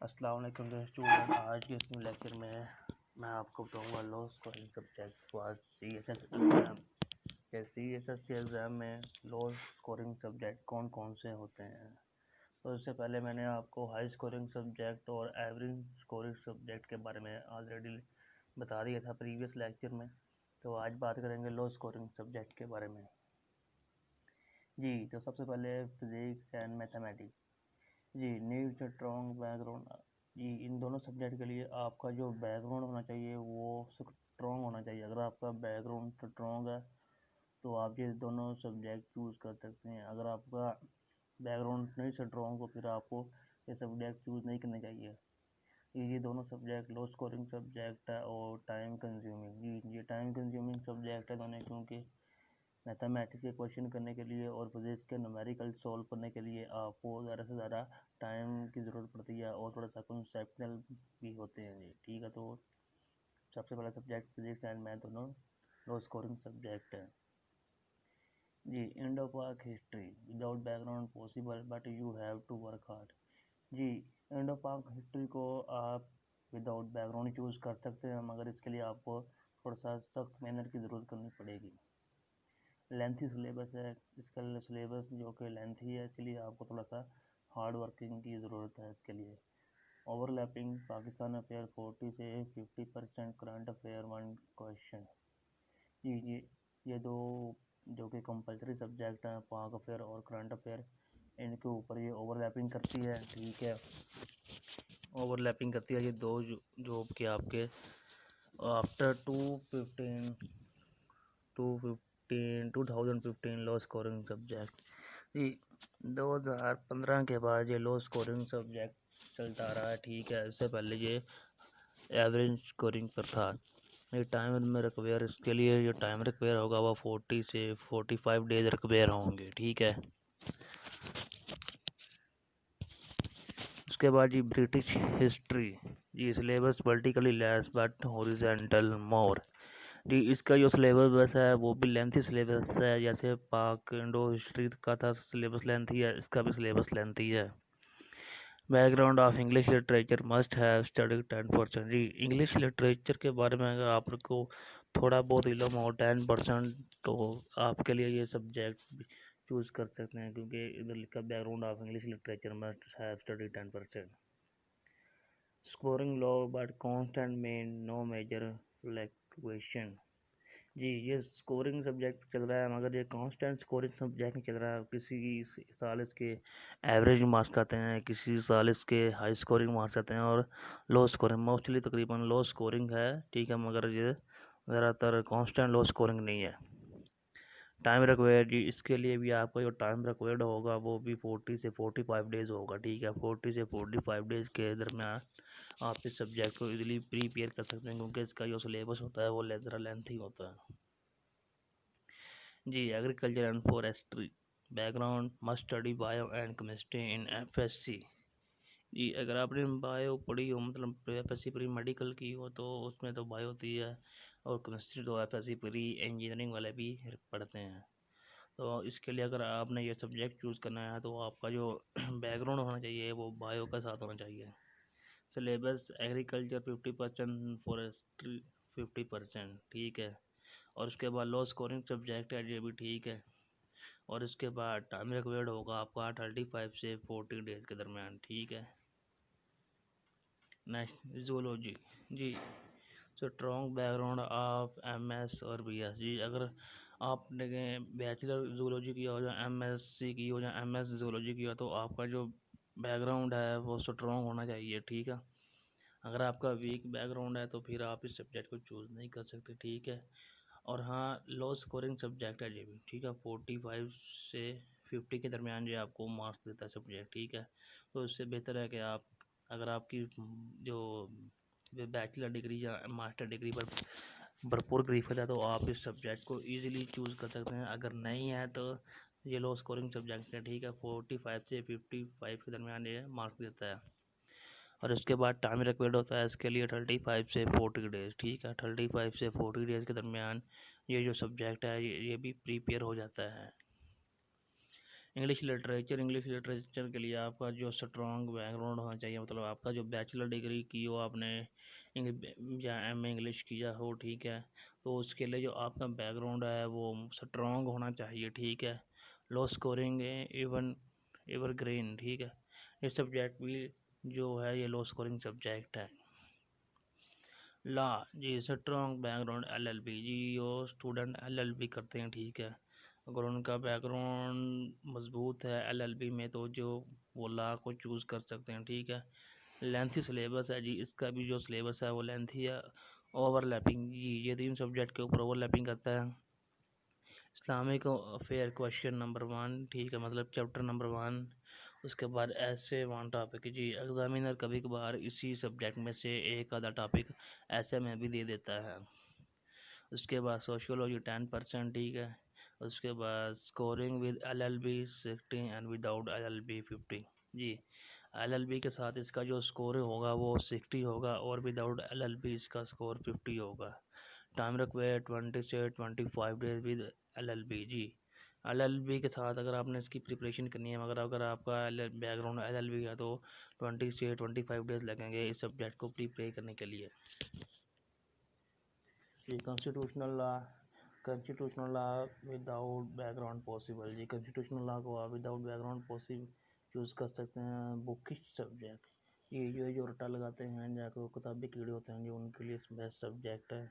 अस्सलाम वालेकुम स्टूडेंट। आज के इस लेक्चर में मैं आपको बताऊंगा लो scoring subject for CSS exam. CSS के एग्ज़ाम में लो स्कोरिंग सब्जेक्ट कौन कौन से होते हैं। तो इससे पहले मैंने आपको हाई स्कोरिंग सब्जेक्ट और एवरेज स्कोरिंग सब्जेक्ट के बारे में ऑलरेडी बता दिया था प्रीवियस लेक्चर में। तो आज बात करेंगे लो स्कोरिंग सब्जेक्ट के बारे में। जी, तो सबसे पहले फिज़िक्स एंड मैथमेटिक्स। जी, नीड स्ट्रॉन्ग बैकग्राउंड। जी, इन दोनों सब्जेक्ट के लिए आपका जो बैकग्राउंड होना चाहिए वो स्ट्रॉन्ग होना चाहिए। अगर आपका बैकग्राउंड स्ट्रॉन्ग है तो आप ये दोनों सब्जेक्ट चूज़ कर सकते हैं। अगर आपका बैकग्राउंड नहीं स्ट्रॉन्ग तो फिर आपको ये सब्जेक्ट चूज़ नहीं करने चाहिए। ये दोनों सब्जेक्ट लो स्कोरिंग सब्जेक्ट है और टाइम कंज्यूमिंग। जी, ये टाइम कंज्यूमिंग सब्जेक्ट है दोनों, क्योंकि मैथमेटिक्स के क्वेश्चन करने के लिए और फिजिक्स के न्यूमेरिकल सॉल्व करने के लिए आपको ज़्यादा से ज़्यादा टाइम की ज़रूरत पड़ती है और थोड़ा सा कॉन्सेप्चुअल भी होते हैं। जी ठीक है, तो सबसे पहला सब्जेक्ट फिजिक्स एंड मैथ दोनों लो स्कोरिंग सब्जेक्ट है। जी, Indo Pak history. Without background possible but you have to work hard. जी, इंडो पाक हिस्ट्री को आप विदाउट बैकग्राउंड चूज़ कर सकते हैं, मगर इसके लिए आपको थोड़ा सा सख्त मेहनत की ज़रूरत करनी पड़ेगी। लेंथी सिलेबस है इसका, सिलेबस जो कि लेंथी है, इसलिए आपको थोड़ा सा हार्ड वर्किंग की ज़रूरत है इसके लिए। ओवरलैपिंग पाकिस्तान अफेयर 40 से 50%, करंट अफेयर 1 क्वेश्चन। ये दो जो कि कंपलसरी सब्जेक्ट हैं, पाक अफेयर और करंट अफेयर, इनके ऊपर ये ओवरलैपिंग करती है। ठीक है, ओवरलैपिंग करती है ये दो जो कि आपके आफ्टर 2015 लो स्कोरिंग सब्जेक्ट। जी, 2015 के बाद ये लो स्कोरिंग सब्जेक्ट चलता रहा है। ठीक है, इससे पहले ये एवरेज स्कोरिंग पर था। ये टाइम में रिक्वायर, इसके लिए जो टाइम रिक्वायर होगा वो 40 से 45 डेज रिक्वायर होंगे। ठीक है, उसके बाद जी ब्रिटिश हिस्ट्री। जी, syllabus vertically less but horizontal more. जी, इसका जो सिलेबस है वो भी लेंथी सिलेबस है, जैसे पाक इंडो हिस्ट्री का था सिलेबस लेंथी है, इसका भी सिलेबस लेंथी है। Background of English literature must have study 10%। जी, इंग्लिश लिटरेचर के बारे में अगर आपको थोड़ा बहुत इल्म हो 10%, तो आपके लिए ये सब्जेक्ट चूज़ कर सकते हैं, क्योंकि इधर लिखा background of English literature must have study 10%। Scoring low but constant में नो मेजर फ्लक्चुएशन। जी, ये स्कोरिंग सब्जेक्ट चल रहा है, मगर ये कांस्टेंट स्कोरिंग सब्जेक्ट नहीं चल रहा है। किसी साल इसके एवरेज मार्क्स आते हैं, किसी साल इसके हाई स्कोरिंग मार्क्स आते हैं और लो स्कोरिंग, मोस्टली तकरीबन लो स्कोरिंग है। ठीक है, मगर ये ज़्यादातर कांस्टेंट लो स्कोरिंग नहीं है। टाइम रिक्वायर्ड जी, इसके लिए भी आपका जो टाइम रिक्वायर्ड होगा वो भी 40 से 45 डेज़ होगा। ठीक है, 40 से 45 डेज़ के दरमियान आप इस सब्जेक्ट को इजीली प्रिपेयर कर सकते हैं, क्योंकि इसका जो सिलेबस होता है वो ज़रा लेंथी होता है। जी, agriculture and forestry. Background must study bio and chemistry in FSC। जी, अगर आपने बायो पढ़ी हो, मतलब FSC प्री मेडिकल की हो, तो उसमें तो बायो होती है, और केमिस्ट्री तो FSC प्री इंजीनियरिंग वाले भी पढ़ते हैं। तो इसके लिए अगर आपने ये सब्जेक्ट चूज़ करना है तो आपका जो बैकग्राउंड होना चाहिए वो बायो का साथ होना चाहिए। Syllabus agriculture 50%, forestry 50%। ठीक है, और उसके बाद लो स्कोरिंग सब्जेक्ट है ये भी। ठीक है, और इसके बाद टाइम रिक्वायर्ड होगा आपका 35 से 40 डेज़ के दरमियान। ठीक है, नेक्स्ट जूलॉजी। जी, स्ट्रॉन्ग बैकग्राउंड ऑफ MS और BS। जी, अगर आपने बैचलर जूलॉजी किया हो या MSc की हो या MS जूलॉजी किया, तो आपका जो बैकग्राउंड है वो स्ट्रॉन्ग होना चाहिए। ठीक है, अगर आपका वीक बैकग्राउंड है तो फिर आप इस सब्जेक्ट को चूज़ नहीं कर सकते। ठीक है, और हाँ, लो स्कोरिंग सब्जेक्ट है ये भी। ठीक है, 45 से 50 के दरमियान ये आपको मार्क्स देता है सब्जेक्ट। ठीक है, तो इससे बेहतर है कि आप, अगर आपकी जो बैचलर डिग्री या मास्टर डिग्री पर भरपूर ग्रीफत है तो आप इस सब्जेक्ट को ईजिली चूज़ कर सकते हैं। अगर नहीं है तो ये लो स्कोरिंग सब्जेक्ट है। ठीक है, 45 से 55 के दरमियान ये मार्क्स देता है, और इसके बाद टाइम रिक्वायर्ड होता है इसके लिए 35 से 40 डेज़। ठीक है, 35 से 40 डेज़ के दरमियान ये जो सब्जेक्ट है ये भी प्रिपेयर हो जाता है। इंग्लिश लिटरेचर के लिए आपका जो स्ट्रॉन्ग बैकग्राउंड होना चाहिए, मतलब आपका जो बैचलर डिग्री की हो आपने या एम इंग्लिश किया हो, ठीक है, तो उसके लिए जो आपका बैकग्राउंड है वो स्ट्रॉन्ग होना चाहिए, ठीक है। लो स्कोरिंग एवरग्रीन, ठीक है। ये सब्जेक्ट भी जो है ये लो स्कोरिंग सब्जेक्ट है। ला जी, स्ट्रॉन्ग बैकग्राउंड एलएलबी जी, जो स्टूडेंट एलएलबी करते हैं, ठीक है, अगर उनका बैकग्राउंड मजबूत है एलएलबी में तो जो वो ला को चूज़ कर सकते हैं, ठीक है। लेंथी सिलेबस है जी, इसका भी जो सिलेबस है वो लेंथी है। ओवरलैपिंग जी, ये 3 सब्जेक्ट के ऊपर ओवरलैपिंग करता है। इस्लामिक अफेयर क्वेश्चन नंबर 1, ठीक है, मतलब चैप्टर नंबर 1। उसके बाद ऐसे 1 टॉपिक जी, एग्जामिनर कभी कभार इसी सब्जेक्ट में से एक आधा टॉपिक ऐसे में भी दे देता है। उसके बाद सोशियोलॉजी 10%, ठीक है। उसके बाद scoring with LLB 60 and without LLB 50 जी। एलएलबी के साथ इसका जो स्कोर होगा वो 60 होगा और विदाउट एलएलबी इसका स्कोर 50 होगा। टाइम रिक्वायर्ड 20 से 25 डेज विद एलएलबी जी। एलएलबी के साथ अगर आपने इसकी प्रिपरेशन करनी है, मगर अगर आपका बैकग्राउंड एलएलबी है तो 20 से 25 डेज लगेंगे इस सब्जेक्ट को प्रिपेयर करने के लिए। जी, constitutional law without background possible जी। कॉन्स्टिट्यूशनल लॉ को आप विदाउट बैकग्राउंड पॉसिबल चूज़ कर सकते हैं। बुकिश सब्जेक्ट ये जो रट्टा लगाते हैं या कोई किताबी कीड़े होते हैं जो उनके लिए बेस्ट सब्जेक्ट है।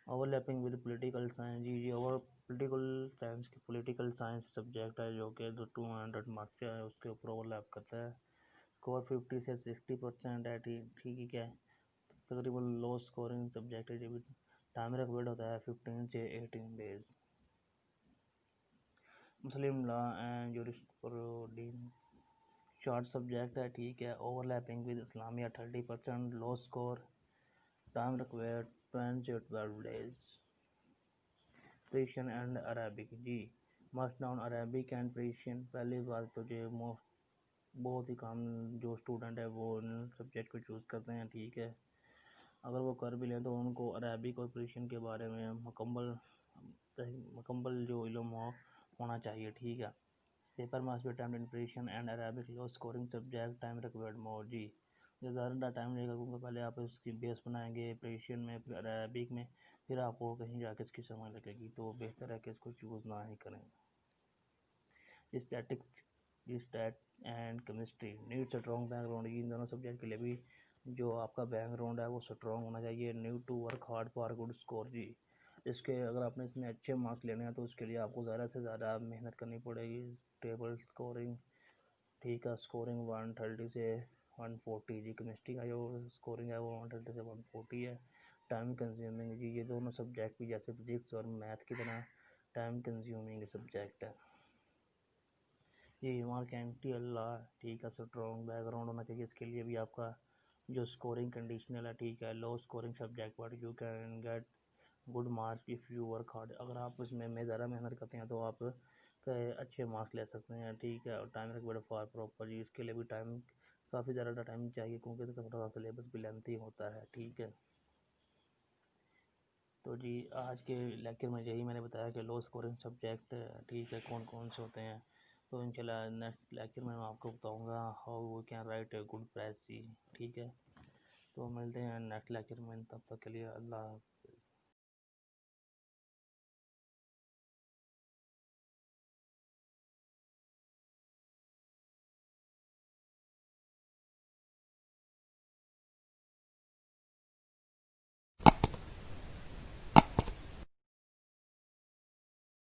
ओवरलैपिंग विद पॉलिटिकल साइंस जी, ओवर पॉलिटिकल साइंस सब्जेक्ट है जो कि 200 मार्क्स का है, उसके ऊपर ओवरलैप करता है। स्कोर 50 से 60% है, ठीक है। तकरीबन लो स्कोरिंग सब्जेक्ट है जब टाइम रिक्वायर्ड होता है 15 से 18 days. Muslim law and jurisprudence short subject है, ठीक है। ओवरलैपिंग विद इस्लामिया 30%, लो स्कोर, टाइम रिक्वायर्ड 10 से 12 डेज। पर्शियन एंड अरबिक जी, must known Arabic and Persian. पहली बात तो जो बहुत ही कम जो स्टूडेंट है वो इन सब्जेक्ट को चूज़ करते हैं, ठीक है। अगर वो कर भी लें तो उनको अरबिक और पर्शियन के बारे में मुकम्मल जो इल्म होना चाहिए, ठीक है। Paper must be attempt in Persian and Arabic, low scoring subject, time required more जी। ये ज़्यादा टाइम लगेगा क्योंकि पहले आप इसकी बेस बनाएंगे पर्शियन में, फिर अरबिक में, फिर आपको कहीं जाके इसकी समय लगेगी, तो बेहतर है कि इसको चूज़ ना ही करें। Stat and chemistry need strong background, इन दोनों सब्जेक्ट के लिए भी जो आपका बैकग्राउंड है वो स्ट्रॉन्ग होना चाहिए। Need to work hard for good score जी। इसके अगर आपने इसमें अच्छे मार्क्स लेने हैं तो उसके लिए आपको ज़्यादा से ज़्यादा मेहनत करनी पड़ेगी। टेबल स्कोरिंग, ठीक है, स्कोरिंग 130 से 140 जी। केमिस्ट्री का जो स्कोरिंग है वो 130 से 140 है। टाइम कंज्यूमिंग जी, ये दोनों सब्जेक्ट भी जैसे फिजिक्स और मैथ की तरह टाइम कंज्यूमिंग सब्जेक्ट है। ये मर्केंटाइल लॉ, ठीक है, स्ट्रॉन्ग बैकग्राउंड होना चाहिए इसके लिए भी आपका। जो स्कोरिंग कंडीशनल है, ठीक है, लो scoring subject but you can get good marks if you work hard. अगर आप उसमें ज़्यादा मेहनत करते हैं तो आप अच्छे मार्क्स ले सकते हैं, ठीक है। और टाइम रिक्वायर्ड फॉर प्रॉपर जी, इसके लिए भी टाइम काफ़ी ज़्यादा टाइम चाहिए क्योंकि तो थोड़ा सिलेबस भी लेंथी होता है, ठीक है। तो जी आज के लेक्चर में यही मैंने बताया कि लो स्कोरिंग सब्जेक्ट, ठीक है, कौन कौन से होते हैं। तो इंशाल्लाह नेक्स्ट लेक्चर में मैं आपको बताऊंगा how we can write a good press, ठीक है। तो मिलते हैं नेक्स्ट लेक्चर में, तब तक के लिए अल्लाह।